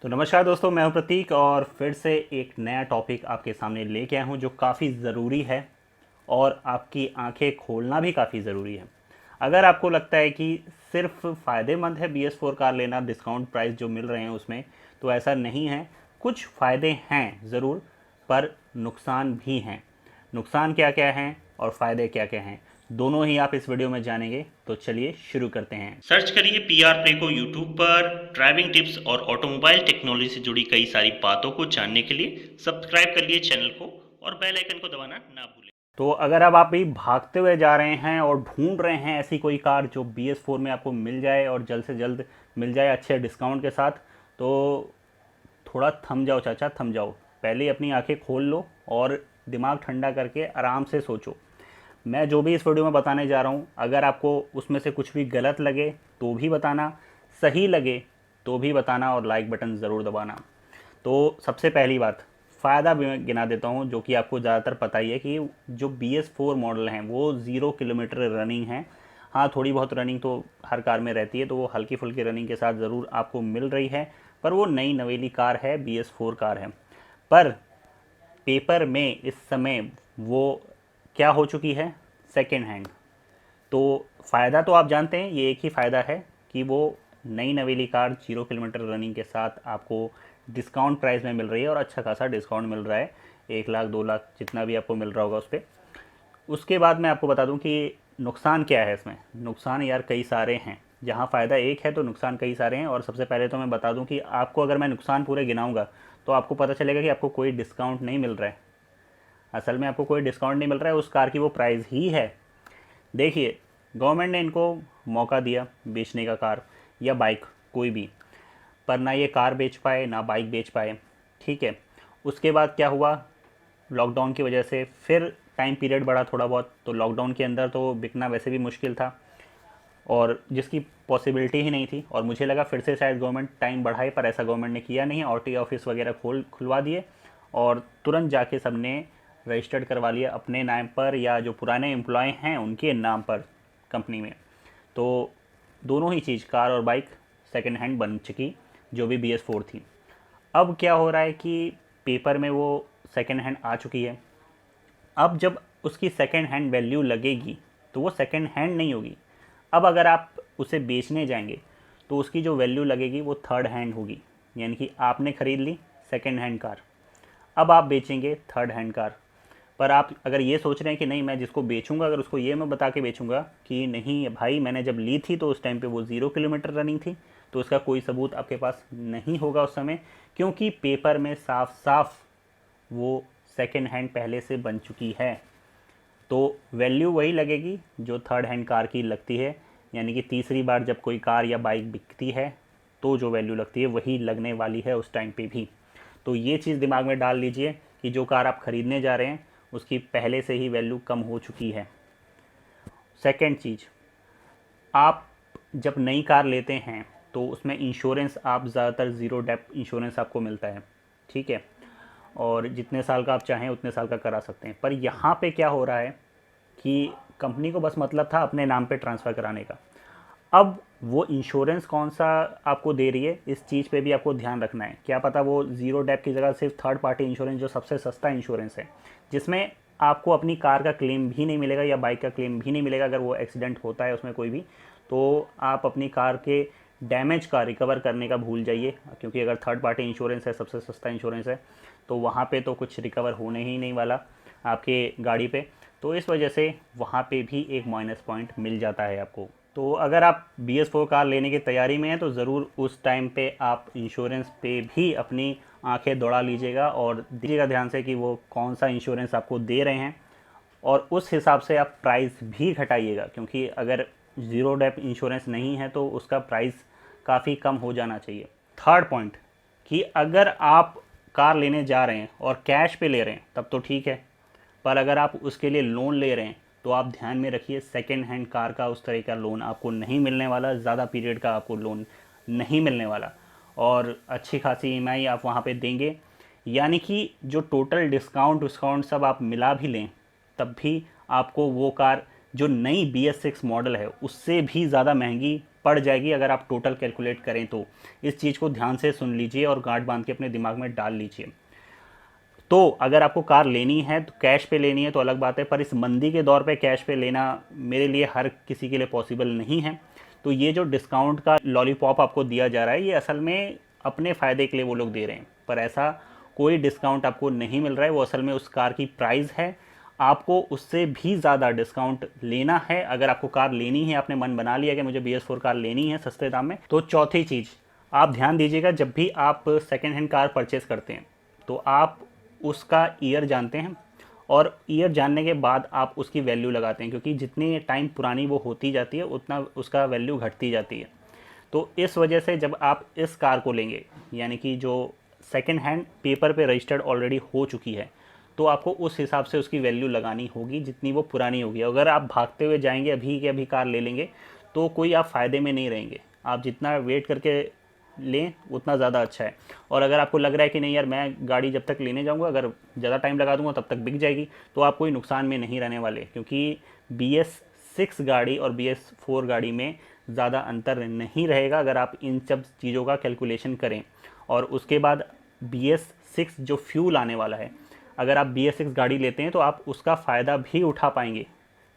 तो नमस्कार दोस्तों, मैं हूं प्रतीक और फिर से एक नया टॉपिक आपके सामने लेके आया हूं जो काफ़ी ज़रूरी है और आपकी आंखें खोलना भी काफ़ी ज़रूरी है। अगर आपको लगता है कि सिर्फ फ़ायदेमंद है BS4 कार लेना, डिस्काउंट प्राइस जो मिल रहे हैं उसमें, तो ऐसा नहीं है। कुछ फ़ायदे हैं ज़रूर, पर नुकसान भी हैं। नुकसान क्या क्या हैं और फ़ायदे क्या क्या हैं, दोनों ही आप इस वीडियो में जानेंगे। तो चलिए शुरू करते हैं। सर्च करिए PR प्ले को यूट्यूब पर। ड्राइविंग टिप्स और ऑटोमोबाइल टेक्नोलॉजी से जुड़ी कई सारी बातों को जानने के लिए सब्सक्राइब करिए चैनल को और बेल आइकन को दबाना ना भूलें। तो अगर अब आप भी भागते हुए जा रहे हैं और ढूंढ रहे हैं ऐसी कोई कार जो BS4 में आपको मिल जाए और जल्द से जल्द मिल जाए अच्छे डिस्काउंट के साथ, तो थोड़ा थम जाओ चाचा, थम जाओ। पहले अपनी आंखें खोल लो और दिमाग ठंडा करके आराम से सोचो। मैं जो भी इस वीडियो में बताने जा रहा हूँ, अगर आपको उसमें से कुछ भी गलत लगे तो भी बताना, सही लगे तो भी बताना और लाइक बटन ज़रूर दबाना। तो सबसे पहली बात, फ़ायदा भी मैं गिना देता हूँ जो कि आपको ज़्यादातर पता ही है कि जो BS4 मॉडल हैं वो 0 किलोमीटर रनिंग हैं। हाँ, थोड़ी बहुत रनिंग तो हर कार में रहती है, तो वो हल्की फुल्की रनिंग के साथ ज़रूर आपको मिल रही है। पर वो नई नवेली कार है, BS4 कार है। पर पेपर में इस समय वो क्या हो चुकी है, सेकेंड हैंड। तो फ़ायदा तो आप जानते हैं, ये एक ही फ़ायदा है कि वो नई नवेली कार 0 किलोमीटर रनिंग के साथ आपको डिस्काउंट प्राइस में मिल रही है और अच्छा खासा डिस्काउंट मिल रहा है, 1 लाख 2 लाख जितना भी आपको मिल रहा होगा उस पर। उसके बाद मैं आपको बता दूं कि नुकसान क्या है इसमें। नुकसान यार कई सारे हैं, जहां फ़ायदा एक है तो नुकसान कई सारे हैं। और सबसे पहले तो मैं बता दूं कि आपको अगर मैं नुकसान पूरे गिनाऊंगा तो आपको पता चलेगा कि आपको कोई डिस्काउंट नहीं मिल रहा है। असल में आपको कोई डिस्काउंट नहीं मिल रहा है, उस कार की वो प्राइस ही है। देखिए, गवर्नमेंट ने इनको मौका दिया बेचने का, कार या बाइक कोई भी, पर ना ये कार बेच पाए ना बाइक बेच पाए। ठीक है। उसके बाद क्या हुआ, लॉकडाउन की वजह से फिर टाइम पीरियड बढ़ा थोड़ा बहुत, तो लॉकडाउन के अंदर तो बिकना वैसे भी मुश्किल था और जिसकी पॉसिबिलिटी ही नहीं थी। और मुझे लगा फिर से शायद गवर्नमेंट टाइम बढ़ाए, पर ऐसा गवर्नमेंट ने किया नहीं। RTO ऑफिस वगैरह खुलवा दिए और तुरंत जाके सबने रजिस्टर्ड करवा लिया अपने नाम पर या जो पुराने एम्प्लॉय हैं उनके नाम पर कंपनी में। तो दोनों ही चीज़, कार और बाइक, सेकेंड हैंड बन चुकी, जो भी BS4 थी। अब क्या हो रहा है कि पेपर में वो सेकेंड हैंड आ चुकी है। अब जब उसकी सेकेंड हैंड वैल्यू लगेगी तो वो सेकेंड हैंड नहीं होगी। अब अगर आप उसे बेचने जाएंगे तो उसकी जो वैल्यू लगेगी वो थर्ड हैंड होगी। यानी कि आपने ख़रीद ली सेकेंड हैंड कार, अब आप बेचेंगे थर्ड हैंड कार। पर आप अगर ये सोच रहे हैं कि नहीं, मैं जिसको बेचूंगा अगर उसको ये मैं बता के बेचूंगा कि नहीं भाई, मैंने जब ली थी तो उस टाइम पे वो 0 किलोमीटर रनिंग थी, तो उसका कोई सबूत आपके पास नहीं होगा उस समय, क्योंकि पेपर में साफ साफ वो सेकेंड हैंड पहले से बन चुकी है। तो वैल्यू वही लगेगी जो थर्ड हैंड कार की लगती है। यानी कि तीसरी बार जब कोई कार या बाइक बिकती है तो जो वैल्यू लगती है वही लगने वाली है उस टाइम पे भी। तो ये चीज़ दिमाग में डाल लीजिए कि जो कार आप ख़रीदने जा रहे हैं उसकी पहले से ही वैल्यू कम हो चुकी है। सेकेंड चीज़, आप जब नई कार लेते हैं तो उसमें इंश्योरेंस आप ज़्यादातर ज़ीरो डेप इंश्योरेंस आपको मिलता है। ठीक है। और जितने साल का आप चाहें उतने साल का करा सकते हैं। पर यहाँ पे क्या हो रहा है कि कंपनी को बस मतलब था अपने नाम पे ट्रांसफ़र कराने का। अब वो इंश्योरेंस कौन सा आपको दे रही है, इस चीज़ पे भी आपको ध्यान रखना है। क्या पता वो ज़ीरो डेप की जगह सिर्फ थर्ड पार्टी इंश्योरेंस, जो सबसे सस्ता इंश्योरेंस है, जिसमें आपको अपनी कार का क्लेम भी नहीं मिलेगा या बाइक का क्लेम भी नहीं मिलेगा अगर वो एक्सीडेंट होता है उसमें कोई भी, तो आप अपनी कार के डैमेज का रिकवर करने का भूल जाइए। क्योंकि अगर थर्ड पार्टी इंश्योरेंस है, सबसे सस्ता इंश्योरेंस है, तो वहाँ पे तो कुछ रिकवर होने ही नहीं वाला आपके गाड़ी पे। तो इस वजह से वहाँ पे भी एक माइनस पॉइंट मिल जाता है आपको। तो अगर आप BS4 कार लेने की तैयारी में हैं तो ज़रूर उस टाइम पे आप इंश्योरेंस पे भी अपनी आंखें दौड़ा लीजिएगा और दीजिएगा ध्यान से कि वो कौन सा इंश्योरेंस आपको दे रहे हैं, और उस हिसाब से आप प्राइस भी घटाइएगा। क्योंकि अगर ज़ीरो डेप इंश्योरेंस नहीं है तो उसका प्राइस काफ़ी कम हो जाना चाहिए। थर्ड पॉइंट, कि अगर आप कार लेने जा रहे हैं और कैश पे ले रहे हैं तब तो ठीक है, पर अगर आप उसके लिए लोन ले रहे हैं तो आप ध्यान में रखिए सेकेंड हैंड कार का उस तरह का लोन आपको नहीं मिलने वाला, ज़्यादा पीरियड का आपको लोन नहीं मिलने वाला और अच्छी खासी EMI आप वहाँ पे देंगे। यानी कि जो टोटल डिस्काउंट डिस्काउंट सब आप मिला भी लें तब भी आपको वो कार जो नई BS6 मॉडल है उससे भी ज़्यादा महंगी पड़ जाएगी अगर आप टोटल कैलकुलेट करें तो। इस चीज़ को ध्यान से सुन लीजिए और गांठ बांध के अपने दिमाग में डाल लीजिए। तो अगर आपको कार लेनी है तो कैश पे लेनी है तो अलग बात है, पर इस मंदी के दौर पे कैश पे लेना मेरे लिए हर किसी के लिए पॉसिबल नहीं है। तो ये जो डिस्काउंट का लॉलीपॉप आपको दिया जा रहा है ये असल में अपने फ़ायदे के लिए वो लोग दे रहे हैं, पर ऐसा कोई डिस्काउंट आपको नहीं मिल रहा है। वो असल में उस कार की प्राइस है, आपको उससे भी ज़्यादा डिस्काउंट लेना है। अगर आपको कार लेनी है, आपने मन बना लिया कि मुझे BS4 कार लेनी है सस्ते दाम में, तो चौथी चीज़ आप ध्यान दीजिएगा, जब भी आप सेकेंड हैंड कार परचेज़ करते हैं तो आप उसका ईयर जानते हैं और ईयर जानने के बाद आप उसकी वैल्यू लगाते हैं, क्योंकि जितनी टाइम पुरानी वो होती जाती है उतना उसका वैल्यू घटती जाती है। तो इस वजह से जब आप इस कार को लेंगे, यानी कि जो सेकेंड हैंड पेपर पे रजिस्टर्ड ऑलरेडी हो चुकी है, तो आपको उस हिसाब से उसकी वैल्यू लगानी होगी जितनी वो पुरानी होगी। अगर आप भागते हुए जाएंगे अभी के अभी कार ले लेंगे तो कोई आप फ़ायदे में नहीं रहेंगे। आप जितना वेट करके लें उतना ज़्यादा अच्छा है। और अगर आपको लग रहा है कि नहीं यार मैं गाड़ी जब तक लेने जाऊंगा अगर ज़्यादा टाइम लगा दूंगा तब तक बिक जाएगी, तो आप कोई नुकसान में नहीं रहने वाले, क्योंकि BS6 गाड़ी और BS4 गाड़ी में ज़्यादा अंतर नहीं रहेगा अगर आप इन सब चीज़ों का कैलकुलेशन करें। और उसके बाद BS6 जो फ्यूल आने वाला है, अगर आप BS6 गाड़ी लेते हैं तो आप उसका फ़ायदा भी उठा पाएंगे,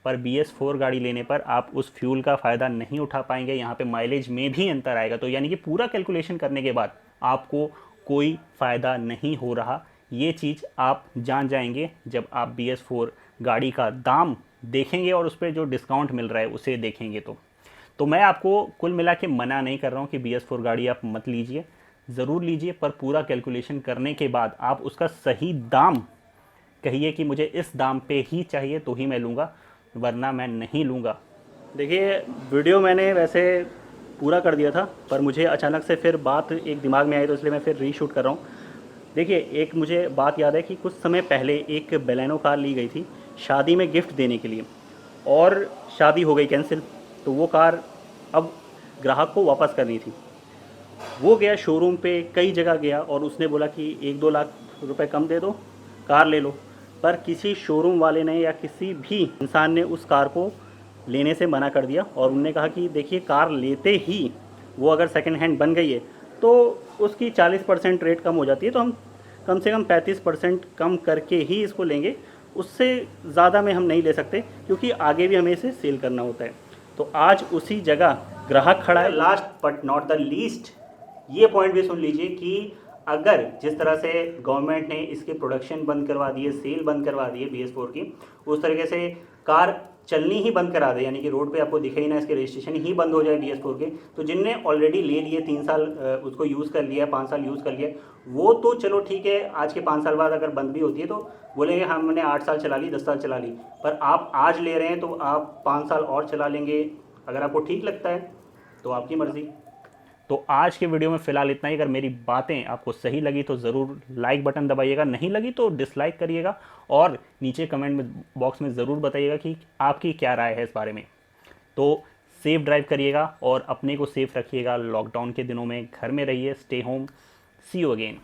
पर BS4 गाड़ी लेने पर आप उस फ्यूल का फ़ायदा नहीं उठा पाएंगे। यहाँ पे माइलेज में भी अंतर आएगा। तो यानी कि पूरा कैलकुलेशन करने के बाद आपको कोई फ़ायदा नहीं हो रहा। ये चीज़ आप जान जाएंगे जब आप BS4 गाड़ी का दाम देखेंगे और उस पर जो डिस्काउंट मिल रहा है उसे देखेंगे। तो मैं आपको कुल मिला के मना नहीं कर रहा हूँ कि BS4 गाड़ी आप मत लीजिए, ज़रूर लीजिए, पर पूरा कैलकुलेशन करने के बाद आप उसका सही दाम कहिए कि मुझे इस दाम पे ही चाहिए तो ही मैं लूँगा, वरना मैं नहीं लूँगा। देखिए वीडियो मैंने वैसे पूरा कर दिया था, पर मुझे अचानक से फिर बात एक दिमाग में आई तो इसलिए मैं फिर रीशूट कर रहा हूँ। देखिए एक मुझे बात याद है कि कुछ समय पहले एक बेलेनो कार ली गई थी शादी में गिफ्ट देने के लिए, और शादी हो गई कैंसिल। तो वो कार अब ग्राहक को वापस करनी थी। वो गया शोरूम पे, कई जगह गया और उसने बोला कि 1-2 लाख रुपए कम दे दो, कार ले लो। पर किसी शोरूम वाले ने या किसी भी इंसान ने उस कार को लेने से मना कर दिया और उनने कहा कि देखिए कार लेते ही वो अगर सेकंड हैंड बन गई है तो उसकी 40% रेट कम हो जाती है, तो हम कम से कम 35% कम करके ही इसको लेंगे, उससे ज़्यादा में हम नहीं ले सकते, क्योंकि आगे भी हमें इसे सेल करना होता है। तो आज उसी जगह ग्राहक खड़ा है। Last but not the least ये पॉइंट भी सुन लीजिए कि अगर जिस तरह से गवर्नमेंट ने इसके प्रोडक्शन बंद करवा दिए, सेल बंद करवा दिए BS4 की, उस तरीके से कार चलनी ही बंद करा दे, यानी कि रोड पे आपको दिखे ही ना, इसके रजिस्ट्रेशन ही बंद हो जाए BS4 के, तो जिनने ऑलरेडी ले लिए 3 साल उसको यूज़ कर लिया, 5 साल यूज़ कर लिया, वो तो चलो ठीक है, आज के 5 साल बाद अगर बंद भी होती है तो बोलेंगे हमने 8 साल चला ली, 10 साल चला ली। पर आप आज ले रहे हैं तो आप 5 साल और चला लेंगे, अगर आपको ठीक लगता है तो आपकी मर्ज़ी। तो आज के वीडियो में फ़िलहाल इतना ही। अगर मेरी बातें आपको सही लगी तो ज़रूर लाइक बटन दबाइएगा, नहीं लगी तो डिसलाइक करिएगा, और नीचे कमेंट में बॉक्स में ज़रूर बताइएगा कि आपकी क्या राय है इस बारे में। तो सेफ ड्राइव करिएगा और अपने को सेफ रखिएगा। लॉकडाउन के दिनों में घर में रहिए, stay home, see you again.